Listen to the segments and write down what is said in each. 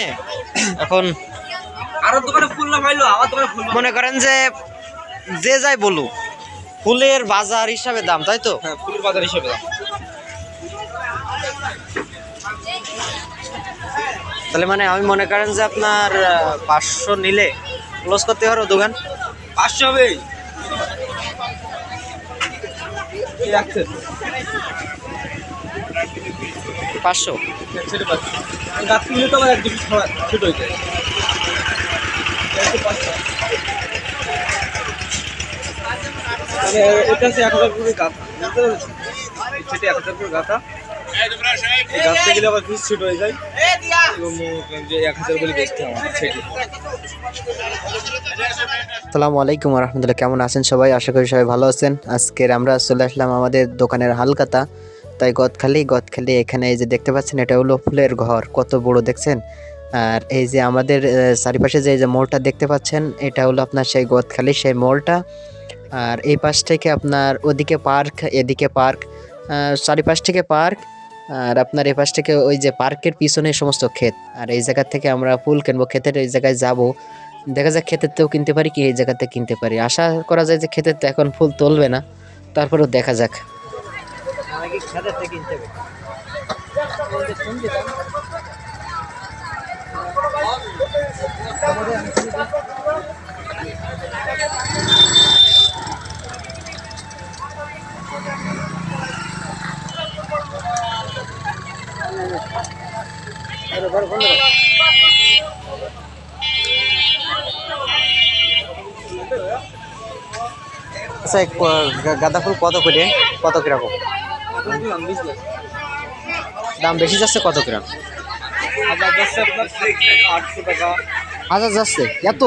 হ্যাঁ এখন আরো দোকানে ফুল না পাইলো আমার দোকানে ফুল মনে করেন যে যাই বলুক ফুলের বাজার হিসাবে দাম, তাই তো? হ্যাঁ ফুলের বাজার হিসেবে দাম। তাহলে মানে আমি মনে করেন যে আপনার 500 নিলে ক্লোজ করতে পারো দোকান। 500 হবে কি রাখছে 500 ছেড়ে পাচ্ছি গাছ কিনলে তো আবার একদিন ছোট হয়ে যায়। মানে এটা হচ্ছে 1000 করে গাথা, বুঝতে পেরেছি? সেটা 1000 করে গাথা, এই গাছতে গেলে আবার কিছু ছোট হয়ে যায় এবং যে 1000 করে বেচতে হয় সেটি। আসসালামু আলাইকুম রহমতুল্লাহ, কেমন আছেন সবাই? আশা করি সবাই ভালো আছেন। আজকের আমরা চলে আসলাম আমাদের দোকানের হালকাতা, তাই গদখালি এখানে এই যে দেখতে পাচ্ছেন এটা হলো ফুলের ঘর, কত বড় দেখছেন। আর এই যে আমাদের চারিপাশে যে মোড়টা দেখতে পাচ্ছেন এটা হলো আপনার সেই গদখালি সেই মোড়টা। আর এই পাশ থেকে আপনার ওদিকে পার্ক, এদিকে পার্ক, চারিপাশ থেকে পার্ক। আর আপনার এই পাশ থেকে ওই যে পার্কের পিছনে সমস্ত ক্ষেত। আর এই জায়গা থেকে আমরা ফুল কিনবো, ক্ষেতের এই জায়গায় যাব, দেখা যাক ক্ষেতের তেও কিনতে পারি কি এই জায়গাতে কিনতে পারি। আশা করা যায় যে ক্ষেতের তো এখন ফুল তুলবে না, তারপরেও দেখা যাক। আচ্ছা গাঁদা ফুল কত করে, কত কিরকম দাম? বেশি যাচ্ছে কত গ্রাম? 800 টাকা। হাজার যাচ্ছে এত?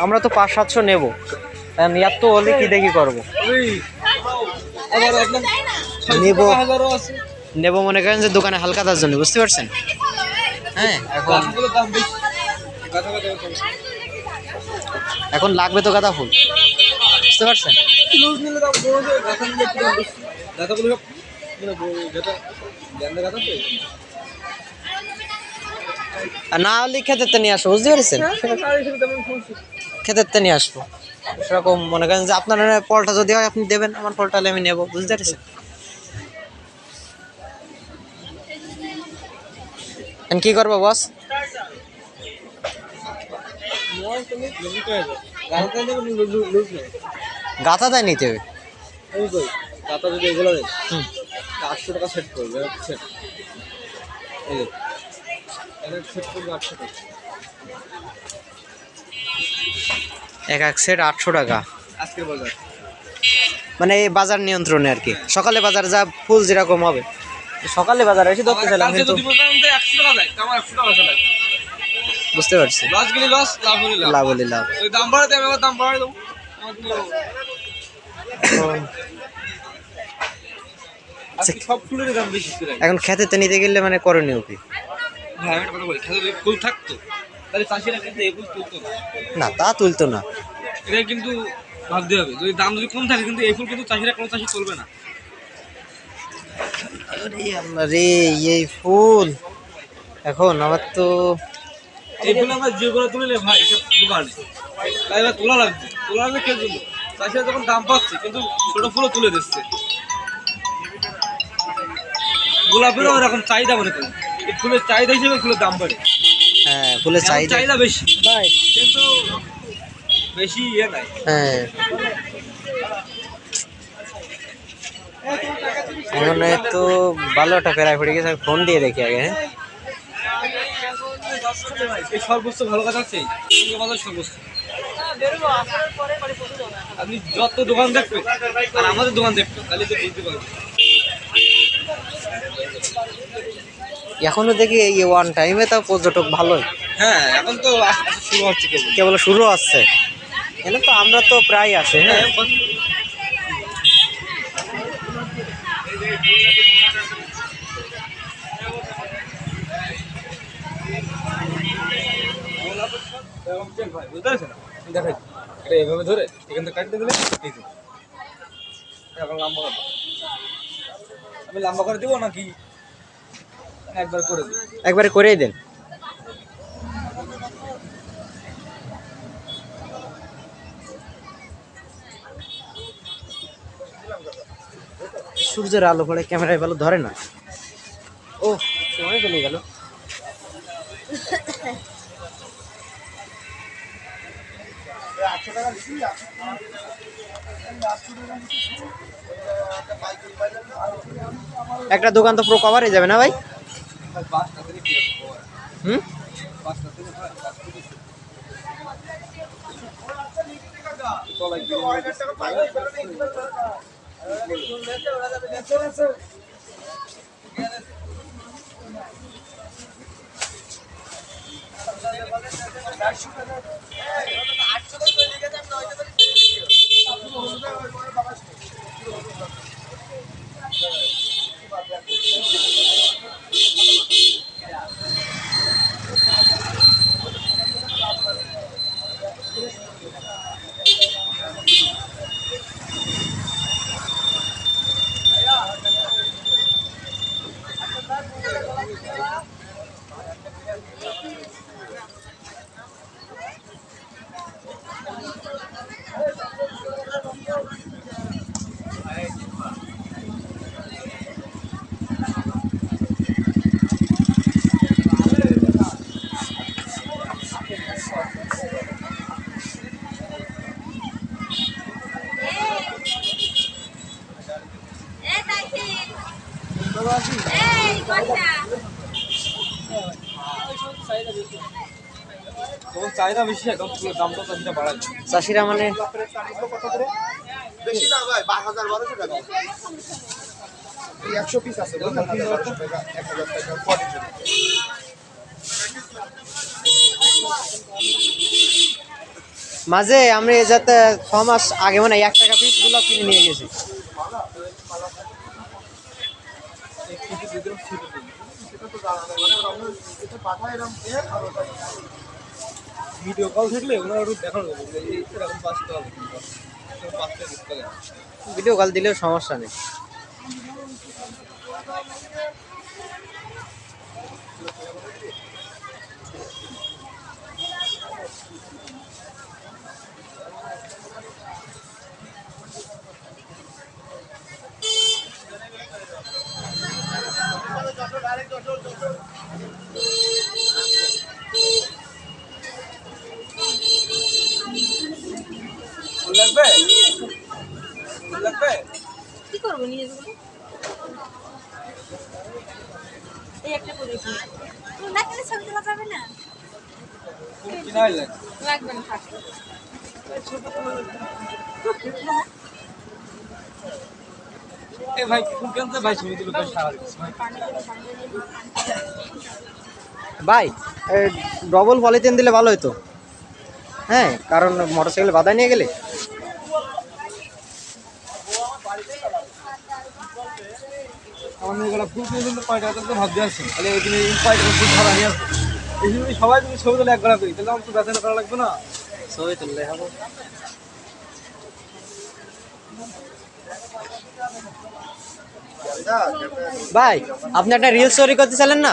আমরা তো 500-700 নেবো, এত হলে কি দেখি করবো। নেবো নেবো মনে করেন যে দোকানে হালকাতার জন্য, বুঝতে পারছেন? হ্যাঁ এখন লাগবে তো গাঁদা ফুল, বুঝতে পারছেন? আর না হলে ক্ষেতের তো নিয়ে আসবো, বুঝতে পারছেন? ক্ষেতের তো নিয়ে আসবো সেরকম মনে করেন যে আপনার ফলটা যদি হয় আপনি দেবেন, আমার ফলটা হলে আমি নেবো, বুঝতে পারছেন? কি করবো বস? গাঁথা দেয় নিতে হবে। গাঁথা যদি এগুলো 800 টাকা সেট করবে, সেট করবে 800 টাকা। এক সেট 800 টাকা আজকের বাজার মানে এই বাজার নিয়ন্ত্রণে আর কি। সকালে বাজার যা ফুল যেরকম হবে, সকালে বাজার এসে ধরতে চাইলাম কিন্তু বুঝতে পারছি। লস গেলে লস, লাভ হলে লাভ। লাভ হলে লাভ। ওই দাম বাড়াতে আমি আবার দাম বাড়াই দেবো। আজকে সব ফুলের দাম বেশি ছিল। এখন খেতে নিতে গেলে মানে করণীয় কি? ভাই আমি একটা কথা বলি, খেতে যদি ফুল থাকতো তাহলে চাষিরা কিন্তু এই ফুল তুলতো না। না তা তুলতো না, এটা কিন্তু ভাবতে হবে। যদি দাম যদি কম থাকে কিন্তু এই ফুল কিন্তু চাষিরা কোনো চাষি তুলবে না। আরে আল্লাহ রে, এই ফুল এখন আমার তো এই ফুল আমরা যে করে তুলে ভাই সব দোকানে তাই এবার তোলা লাগবে, তোলা লাগবে কেউ জন্য। চাষিরা যখন দাম পাচ্ছে কিন্তু ছোট ফুলও তুলে দিচ্ছে। গোলাপেরও এরকম চাহিদা মনে করেন, এই ফুলের চাহিদা হিসেবে ফুলের দাম বাড়ে। হ্যাঁ ফুলের চাহিদা বেশি ভাই, কিন্তু বেশি ইয়ে নাই। হ্যাঁ এখন তো ভালো একটা প্যারায় পড়ে গেছে, ফোন দিয়ে দেখি আগে। হ্যাঁ এই সর্বোচ্চ ভালো কথা হচ্ছে সর্বোচ্চ আপনি যত দোকান দেখবেন আর আমাদের দোকান দেখবেন তাহলে তো বুঝতে পারবেন। এখনো দেখি এই ওয়ান টাইমে তাও পর্যটক ভালোই। হ্যাঁ এখন তো শুরু হচ্ছে, কেবল শুরু হচ্ছে, এখানে তো আমরা তো প্রায় আসি। হ্যাঁ বুঝতে পারছেন? দেখাই এটা এভাবে ধরে এখান থেকে কাটতে দিলে এই যে এখন লম্বা করে আমি লম্বা করে দেবো নাকি একবার করে দিই? একবারে করেই দেন। সূর্যের আলো পড়ে ক্যামেরায় ভালো ধরে না। ও সময় চলে গেল। একটা দোকান তো পুরো কভার হয়ে যাবে না ভাই? হুম, তখন চাহিদা বেশি, এখন ফুলের দামটা চাহিদা বাড়াচ্ছে। চাষিরা মানে বেশি না ভাই, 12,000 টাকা। এই 100 পিস আছে, বুঝলেন? 1200 টাকা, 1000 টাকা, কোয়ালিটি। মাঝে আমরা এই যাতে 6 মাস আগে মানে 1 টাকা পিস গুলো কিনে নিয়ে গেছি। সেটা তো জানা নেই, মানে আমরা এটা পাঠাই এরকম এর আর ওটা ভিডিও কল থাকলে ওনারা একটু দেখানো যাবে যে এই এরকম বাঁচতে হবে, কিন্তু বাঁচতে বুঝতে হবে। ভিডিও কল দিলেও সমস্যা নেই। ফুল লাগবে? ফুল লাগবে? কি করবো নিয়ে যাবো? এই একটা করে দিই। তুমি না কিনে ছবি তোলা যাবে না? ফুল কিনাই লাগবে। লাগবে না থাক। এ ভাই ফুল কিনতে ভাই ছবি তুলে ভাই সারা দিচ্ছে। ভাই ডবল পলিথিন দিলে ভালো হতো। হ্যাঁ, কারণ মোটরসাইকেল বাধা নিয়ে গেলে আমার মেয়েগুলো ফুল কিনে কিন্তু কয় টাকা তো ভাবতে আসছে, তাহলে ওই দিনে কয় টাকা ফুল ধরা নিয়ে আসবে। এই জন্য সবাই যদি ছবি তুলে এক গলা করি, তাহলে আমার তো বেচারা করা লাগবে না। ছবি তুললে হবে। ভাই আপনি একটা রিলস তৈরি করতে চাইলেন না?